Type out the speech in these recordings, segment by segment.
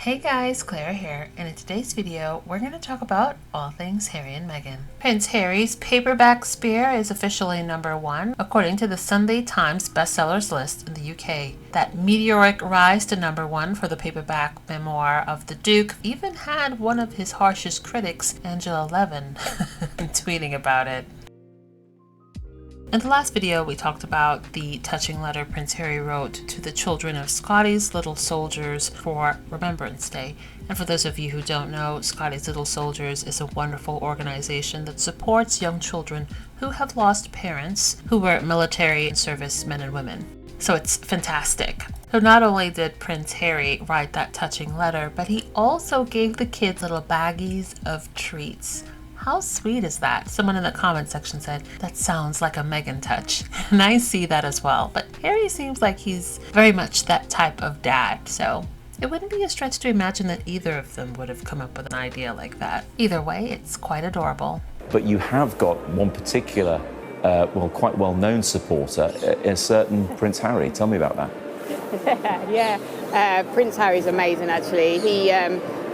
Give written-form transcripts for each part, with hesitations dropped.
Hey guys, Clara here, and in today's video, we're going to talk about all things Harry and Meghan. Prince Harry's Paperback Spear is officially #1, according to the Sunday Times bestsellers list in the UK. That meteoric rise to #1 for the paperback memoir of the Duke even had one of his harshest critics, Angela Levin, tweeting about it. In the last video, we talked about the touching letter Prince Harry wrote to the children of Scotty's Little Soldiers for Remembrance Day. And for those of you who don't know, Scotty's Little Soldiers is a wonderful organization that supports young children who have lost parents who were military service men and women. So it's fantastic. So not only did Prince Harry write that touching letter, but he also gave the kids little baggies of treats. How sweet is that? Someone in the comment section said, that sounds like a Meghan touch. And I see that as well. But Harry seems like he's very much that type of dad. So it wouldn't be a stretch to imagine that either of them would have come up with an idea like that. Either way, it's quite adorable. But you have got one particular, quite well-known supporter, a certain Prince Harry. Tell me about that. Yeah, Prince Harry's amazing actually.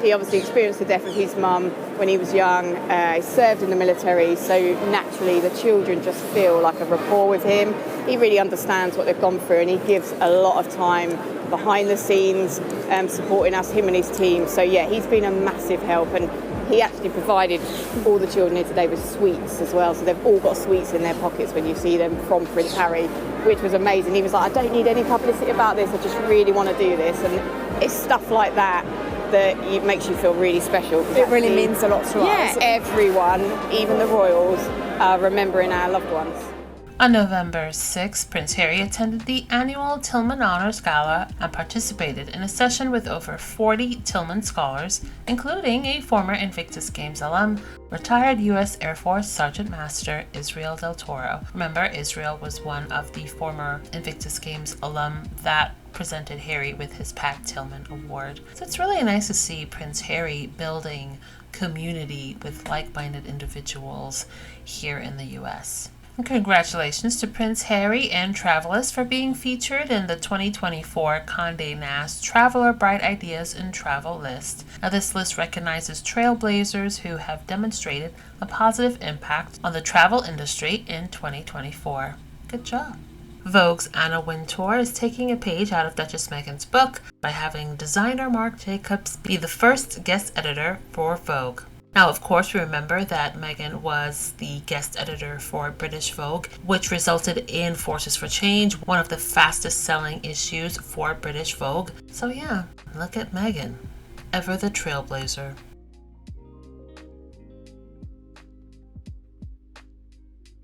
He obviously experienced the death of his mum when he was young. He served in the military, so naturally the children just feel like a rapport with him. He really understands what they've gone through, and he gives a lot of time behind the scenes, supporting us, him and his team. So yeah, he's been a massive help, and he actually provided all the children here today with sweets as well. So they've all got sweets in their pockets when you see them from Prince Harry, which was amazing. He was like, I don't need any publicity about this, I just really want to do this. And it's stuff like that it makes you feel really special. It really means a lot to us. Yeah, everyone, even the royals, are remembering our loved ones. On November 6, Prince Harry attended the annual Tillman Honors Gala and participated in a session with over 40 Tillman scholars, including a former Invictus Games alum, retired U.S. Air Force Sergeant Master Israel Del Toro. Remember, Israel was one of the former Invictus Games alum that presented Harry with his Pat Tillman Award. So it's really nice to see Prince Harry building community with like-minded individuals here in the U.S. And congratulations to Prince Harry and Travalyst for being featured in the 2024 Conde Nast Traveler Bright Ideas and Travel List. Now this list recognizes trailblazers who have demonstrated a positive impact on the travel industry in 2024. Good job. Vogue's Anna Wintour is taking a page out of Duchess Meghan's book by having designer Marc Jacobs be the first guest editor for Vogue. Now, of course, we remember that Meghan was the guest editor for British Vogue, which resulted in Forces for Change, one of the fastest selling issues for British Vogue. So yeah, look at Meghan, ever the trailblazer.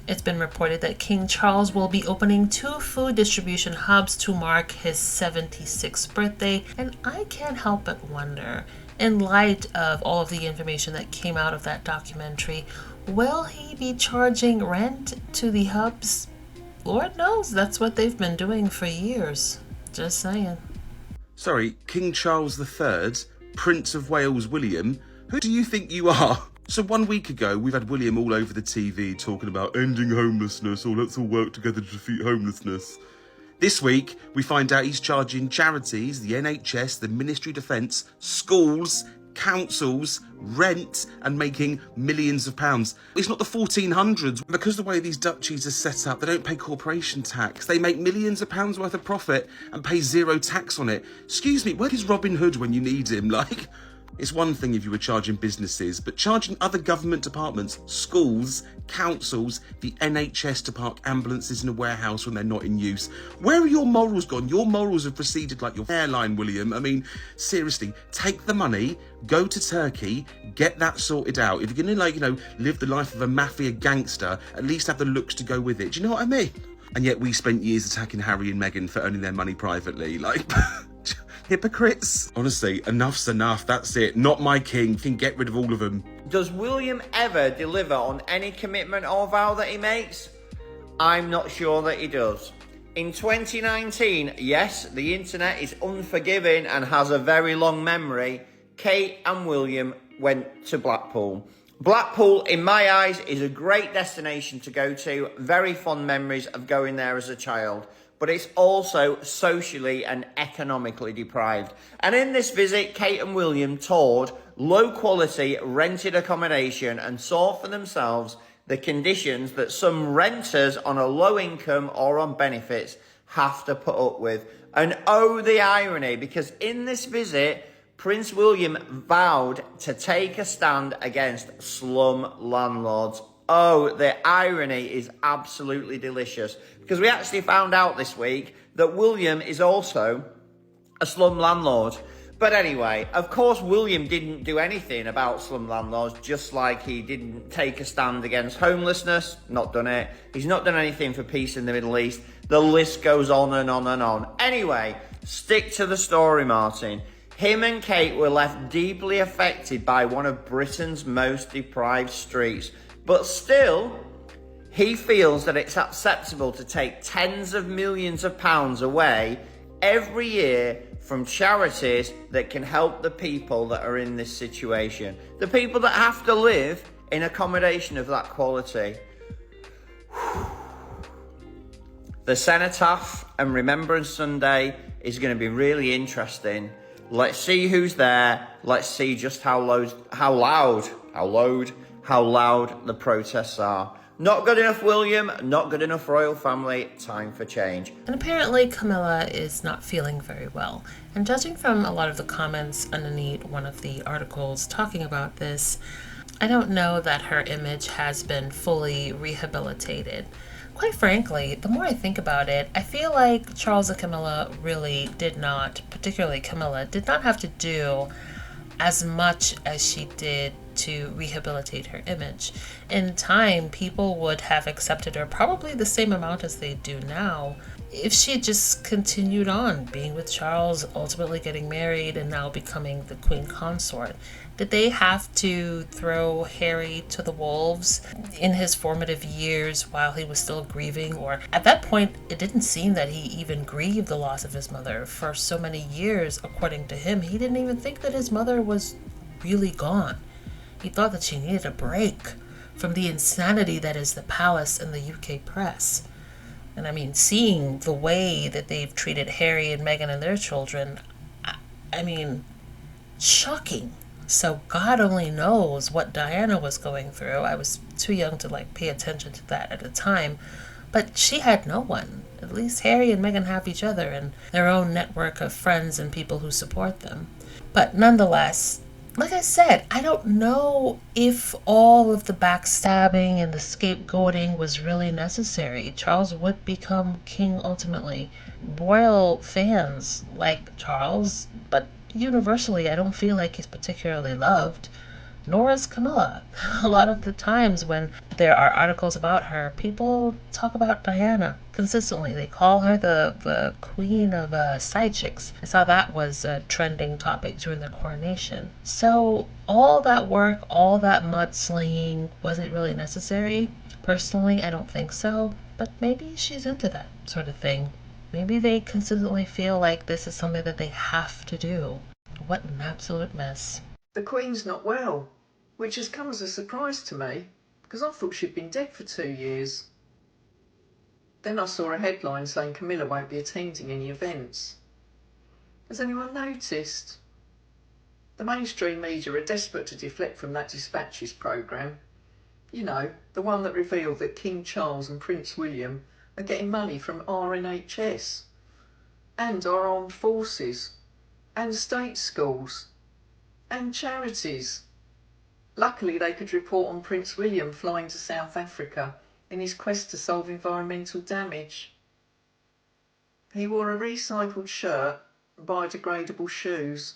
It's been reported that King Charles will be opening 2 food distribution hubs to mark his 76th birthday, and I can't help but wonder, in light of all of the information that came out of that documentary, will he be charging rent to the hubs? Lord knows, that's what they've been doing for years. Just saying. Sorry, King Charles III, Prince of Wales William, who do you think you are? So 1 week ago, we've had William all over the TV talking about ending homelessness, or let's all work together to defeat homelessness. This week, we find out he's charging charities, the NHS, the Ministry of Defence, schools, councils, rent, and making millions of pounds. It's not the 1400s. Because the way these duchies are set up, they don't pay corporation tax. They make millions of pounds worth of profit and pay zero tax on it. Excuse me, where is Robin Hood when you need him? It's one thing if you were charging businesses, but charging other government departments, schools, councils, the NHS to park ambulances in a warehouse when they're not in use. Where are your morals gone? Your morals have proceeded like your hairline, William. I mean, seriously, take the money, go to Turkey, get that sorted out. If you're going to, live the life of a mafia gangster, at least have the looks to go with it. Do you know what I mean? And yet we spent years attacking Harry and Meghan for earning their money privately. Hypocrites. Honestly, enough's enough. That's it. Not my king. You can get rid of all of them. Does William ever deliver on any commitment or vow that he makes? I'm not sure that he does. In 2019, yes, the internet is unforgiving and has a very long memory. Kate and William went to Blackpool. Blackpool, in my eyes, is a great destination to go to. Very fond memories of going there as a child. but it's also socially and economically deprived. And in this visit, Kate and William toured low-quality rented accommodation and saw for themselves the conditions that some renters on a low income or on benefits have to put up with. And oh, the irony, because in this visit, Prince William vowed to take a stand against slum landlords. Oh, the irony is absolutely delicious, because we actually found out this week that William is also a slum landlord. But anyway, of course, William didn't do anything about slum landlords, just like he didn't take a stand against homelessness. Not done it. He's not done anything for peace in the Middle East. The list goes on and on and on. Anyway, stick to the story, Martin. Him and Kate were left deeply affected by one of Britain's most deprived streets. But still, he feels that it's acceptable to take tens of millions of pounds away every year from charities that can help the people that are in this situation. The people that have to live in accommodation of that quality. The Cenotaph and Remembrance Sunday is going to be really interesting. Let's see who's there. Let's see just how loud the protests are. Not good enough, William. Not good enough, royal family. Time for change. And apparently Camilla is not feeling very well. And judging from a lot of the comments underneath one of the articles talking about this, I don't know that her image has been fully rehabilitated. Quite frankly, the more I think about it, I feel like Charles and Camilla really did not, particularly Camilla, did not have to do as much as she did to rehabilitate her image. In time, people would have accepted her probably the same amount as they do now if she had just continued on being with Charles, ultimately getting married, and now becoming the queen consort. Did they have to throw Harry to the wolves in his formative years while he was still grieving? Or at that point, it didn't seem that he even grieved the loss of his mother. For so many years, according to him, he didn't even think that his mother was really gone. He thought that she needed a break from the insanity that is the palace and the UK press. And I mean, seeing the way that they've treated Harry and Meghan and their children, I mean, shocking. So God only knows what Diana was going through. I was too young to pay attention to that at the time. But she had no one. At least Harry and Meghan have each other and their own network of friends and people who support them. But nonetheless, like I said, I don't know if all of the backstabbing and the scapegoating was really necessary. Charles would become king ultimately. Royal fans like Charles, but universally I don't feel like he's particularly loved. Nor is Camilla. A lot of the times when there are articles about her, people talk about Diana consistently. They call her the queen of side chicks. I saw that was a trending topic during the coronation. So all that work, all that mudslinging, was it really necessary? Personally, I don't think so. But maybe she's into that sort of thing. Maybe they consistently feel like this is something that they have to do. What an absolute mess. The Queen's not well, which has come as a surprise to me, because I thought she'd been dead for 2 years. Then I saw a headline saying Camilla won't be attending any events. Has anyone noticed? The mainstream media are desperate to deflect from that Dispatches programme. You know, the one that revealed that King Charles and Prince William are getting money from RNHS, and our armed forces, and state schools, and charities. Luckily, they could report on Prince William flying to South Africa in his quest to solve environmental damage. He wore a recycled shirt and biodegradable shoes.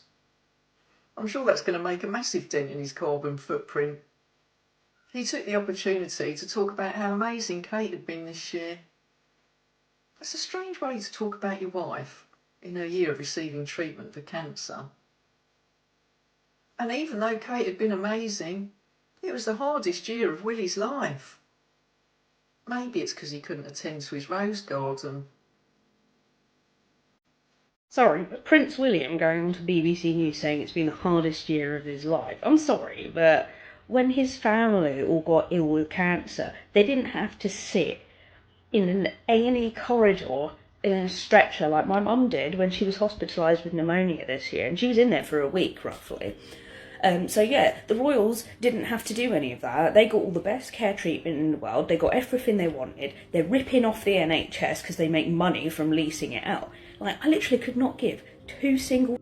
I'm sure that's going to make a massive dent in his carbon footprint. He took the opportunity to talk about how amazing Kate had been this year. It's a strange way to talk about your wife in her year of receiving treatment for cancer. And even though Kate had been amazing, it was the hardest year of Willy's life. Maybe it's because he couldn't attend to his rose garden. Sorry, but Prince William going on to BBC News saying it's been the hardest year of his life. I'm sorry, but when his family all got ill with cancer, they didn't have to sit in an A&E corridor in a stretcher like my mum did when she was hospitalised with pneumonia this year, and she was in there for a week roughly. So yeah, the royals didn't have to do any of that. They got all the best care treatment in the world. They got everything they wanted. They're ripping off the NHS because they make money from leasing it out. Like, I literally could not give two single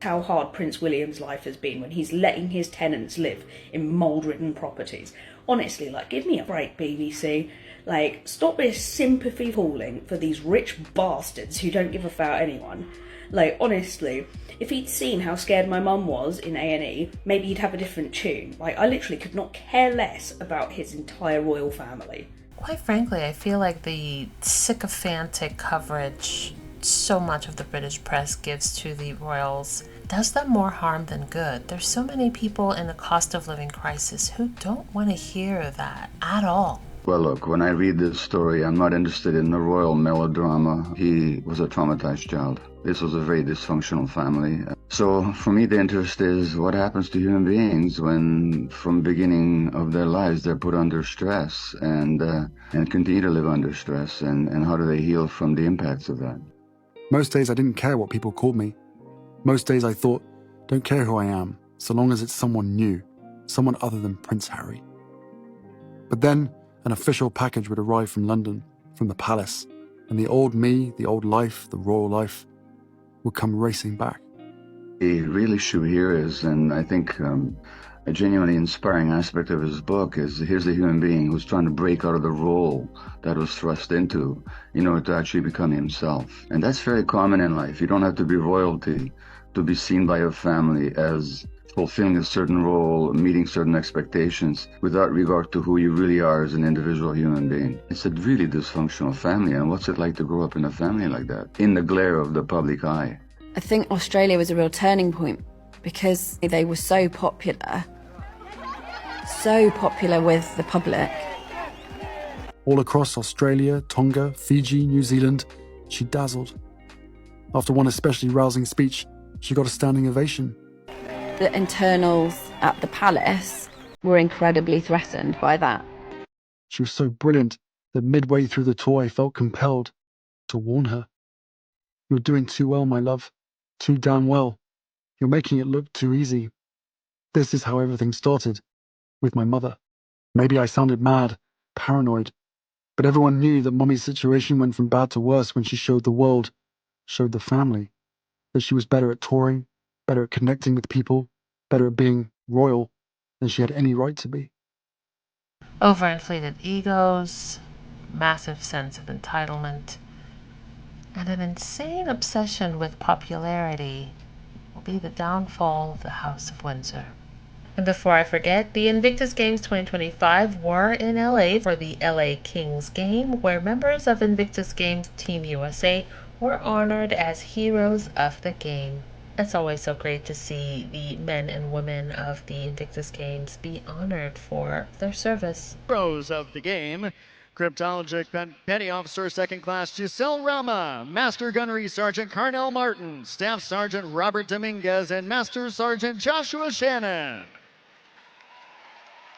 how hard Prince William's life has been when he's letting his tenants live in mould-ridden properties. Honestly, like, give me a break, BBC. Like, stop this sympathy hauling for these rich bastards who don't give a fuck about anyone. Like, honestly, if he'd seen how scared my mum was in A&E, maybe he'd have a different tune. Like, I literally could not care less about his entire royal family. Quite frankly, I feel like the sycophantic coverage so much of the British press gives to the royals does them more harm than good. There's so many people in a cost of living crisis who don't want to hear that at all. Well, look, when I read this story, I'm not interested in the royal melodrama. He was a traumatized child. This was a very dysfunctional family. So for me, the interest is what happens to human beings when, from the beginning of their lives, they're put under stress and continue to live under stress, and how do they heal from the impacts of that? Most days I didn't care what people called me. Most days I thought, don't care who I am, so long as it's someone new, someone other than Prince Harry. But then, an official package would arrive from London, from the palace, and the old me, the old life, the royal life, would come racing back. The real issue here is, and I think a genuinely inspiring aspect of his book is, here's a human being who's trying to break out of the role that was thrust into in order to actually become himself. And that's very common in life. You don't have to be royalty to be seen by your family as fulfilling a certain role, meeting certain expectations without regard to who you really are as an individual human being. It's a really dysfunctional family, and what's it like to grow up in a family like that, in the glare of the public eye? I think Australia was a real turning point because they were so popular with the public. All across Australia, Tonga, Fiji, New Zealand, she dazzled. After one especially rousing speech, she got a standing ovation. The internals at the palace were incredibly threatened by that. She was so brilliant that midway through the tour I felt compelled to warn her. You're doing too well, my love. Too damn well. You're making it look too easy. This is how everything started, with my mother. Maybe I sounded mad, paranoid, but everyone knew that Mummy's situation went from bad to worse when she showed the world, showed the family, that she was better at touring, better at connecting with people, better at being royal than she had any right to be. Overinflated egos, massive sense of entitlement, and an insane obsession with popularity will be the downfall of the House of Windsor. And before I forget, the Invictus Games 2025 were in LA for the LA Kings game, where members of Invictus Games Team USA were honored as heroes of the game. It's always so great to see the men and women of the Invictus Games be honored for their service. Heroes of the game: Cryptologic Petty Officer 2nd Class Giselle Rama, Master Gunnery Sergeant Carnell Martin, Staff Sergeant Robert Dominguez, and Master Sergeant Joshua Shannon.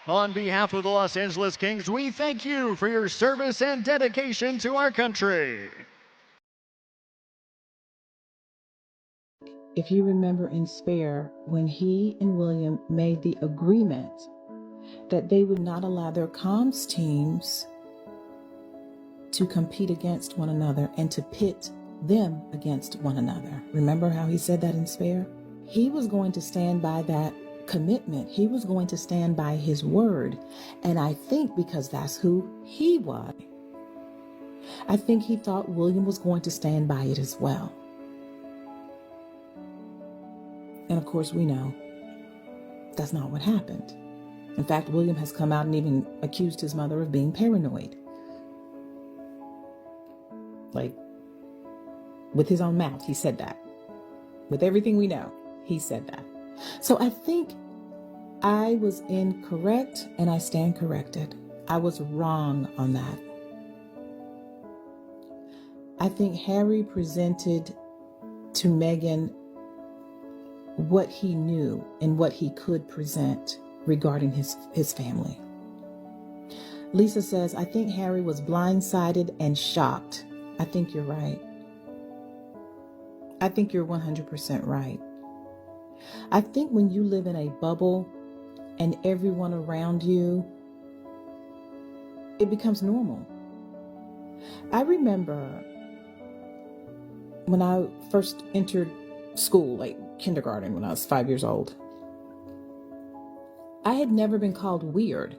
On behalf of the Los Angeles Kings, we thank you for your service and dedication to our country. If you remember in Spare, when he and William made the agreement that they would not allow their comms teams to compete against one another and to pit them against one another. Remember how he said that in Spare? He was going to stand by that commitment. He was going to stand by his word. And I think because that's who he was, I think he thought William was going to stand by it as well. And of course, we know that's not what happened. In fact, William has come out and even accused his mother of being paranoid. Like, with his own mouth, he said that. With everything we know, he said that. So I think I was incorrect, and I stand corrected. I was wrong on that. I think Harry presented to Meghan what he knew and what he could present regarding his family. Lisa says, I think Harry was blindsided and shocked. I think you're right. I think you're 100% right. I think when you live in a bubble and everyone around you, it becomes normal. I remember when I first entered school, like kindergarten, when I was 5 years old, I had never been called weird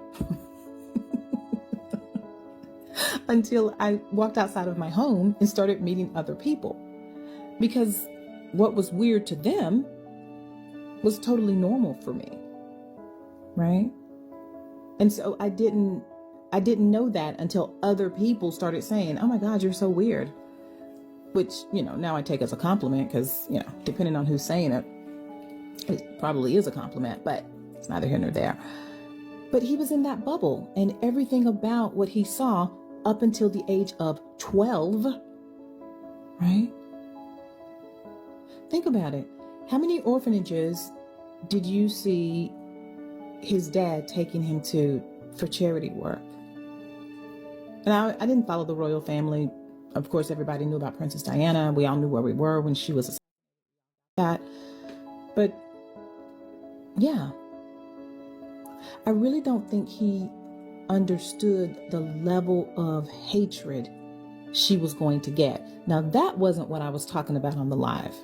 until I walked outside of my home and started meeting other people. Because what was weird to them was totally normal for me, right? And so I didn't know that until other people started saying, "Oh my God, you're so weird," which, now I take as a compliment because, depending on who's saying it, it probably is a compliment, but it's neither here nor there. But he was in that bubble, and everything about what he saw up until the age of 12, right? Think about it. How many orphanages did you see his dad taking him to for charity work? And I didn't follow the royal family. Of course, everybody knew about Princess Diana. We all knew where we were when she was that. But yeah, I really don't think he understood the level of hatred she was going to get. Now, that wasn't what I was talking about on the live.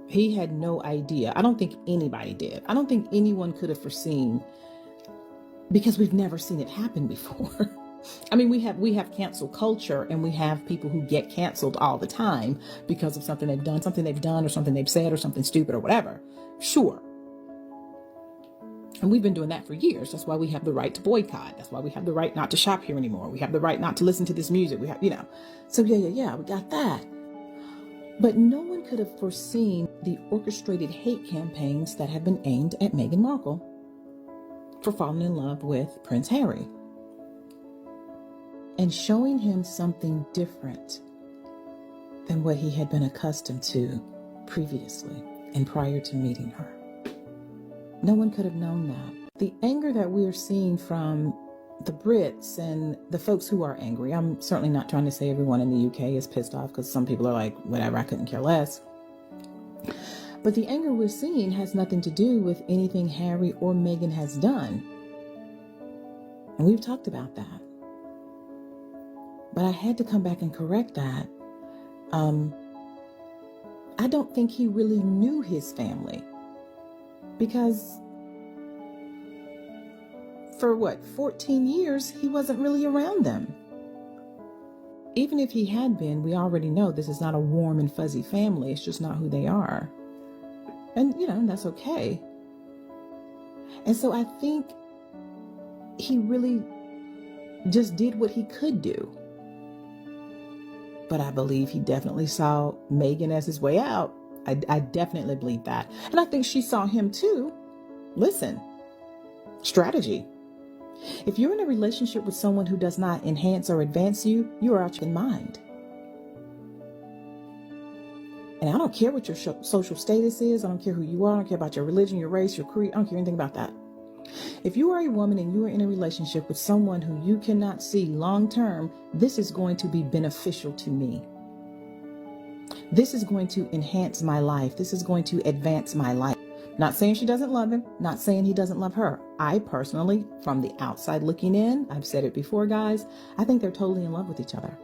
He had no idea. I don't think anybody did. I don't think anyone could have foreseen, because we've never seen it happen before. I mean, we have cancel culture, and we have people who get canceled all the time because of something they've done, or something they've said, or something stupid or whatever. Sure. And we've been doing that for years. That's why we have the right to boycott. That's why we have the right not to shop here anymore. We have the right not to listen to this music. We have, So yeah, we got that. But no one could have foreseen the orchestrated hate campaigns that have been aimed at Meghan Markle for falling in love with Prince Harry and showing him something different than what he had been accustomed to previously and prior to meeting her. No one could have known that. The anger that we are seeing from the Brits and the folks who are angry, I'm certainly not trying to say everyone in the UK is pissed off, because some people are like, whatever, I couldn't care less. But the anger we're seeing has nothing to do with anything Harry or Meghan has done. And we've talked about that. But I had to come back and correct that. I don't think he really knew his family, because for 14 years, he wasn't really around them. Even if he had been, we already know this is not a warm and fuzzy family. It's just not who they are. And, that's okay. And so I think he really just did what he could do. But I believe he definitely saw Meghan as his way out. I definitely believe that. And I think she saw him too. Listen, strategy. If you're in a relationship with someone who does not enhance or advance you, you are out your mind. And I don't care what your social status is. I don't care who you are. I don't care about your religion, your race, your creed. I don't care anything about that. If you are a woman and you are in a relationship with someone who you cannot see long term, this is going to be beneficial to me. This is going to enhance my life. This is going to advance my life. Not saying she doesn't love him, not saying he doesn't love her. I personally, from the outside looking in, I've said it before, guys, I think they're totally in love with each other.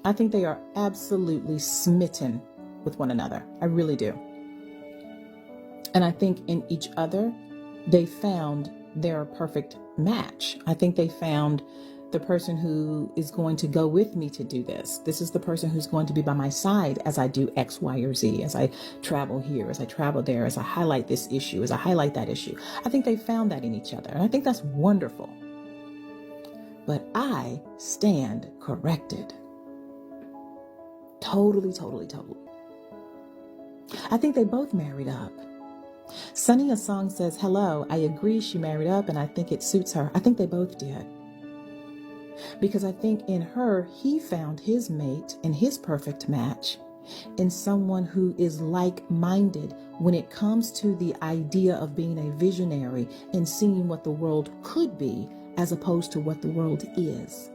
I think they are absolutely smitten with one another. I really do. And I think in each other, they found their perfect match. I think they found the person who is going to go with me to do this. This is the person who's going to be by my side as I do X, Y, or Z, as I travel here, as I travel there, as I highlight this issue, as I highlight that issue. I think they found that in each other. And I think that's wonderful. But I stand corrected. Totally. I think they both married up. Sunny A Song says, hello, I agree she married up and I think it suits her. I think they both did. Because I think in her, he found his mate and his perfect match in someone who is like-minded when it comes to the idea of being a visionary and seeing what the world could be as opposed to what the world is.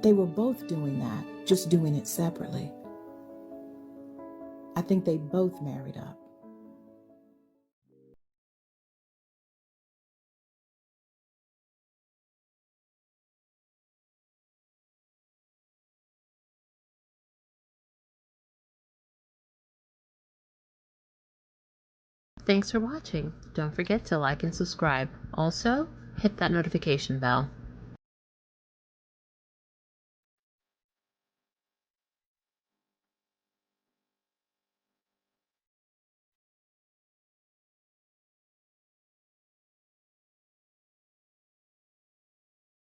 They were both doing that, just doing it separately. I think they both married up. Thanks for watching. Don't forget to like and subscribe. Also, hit that notification bell.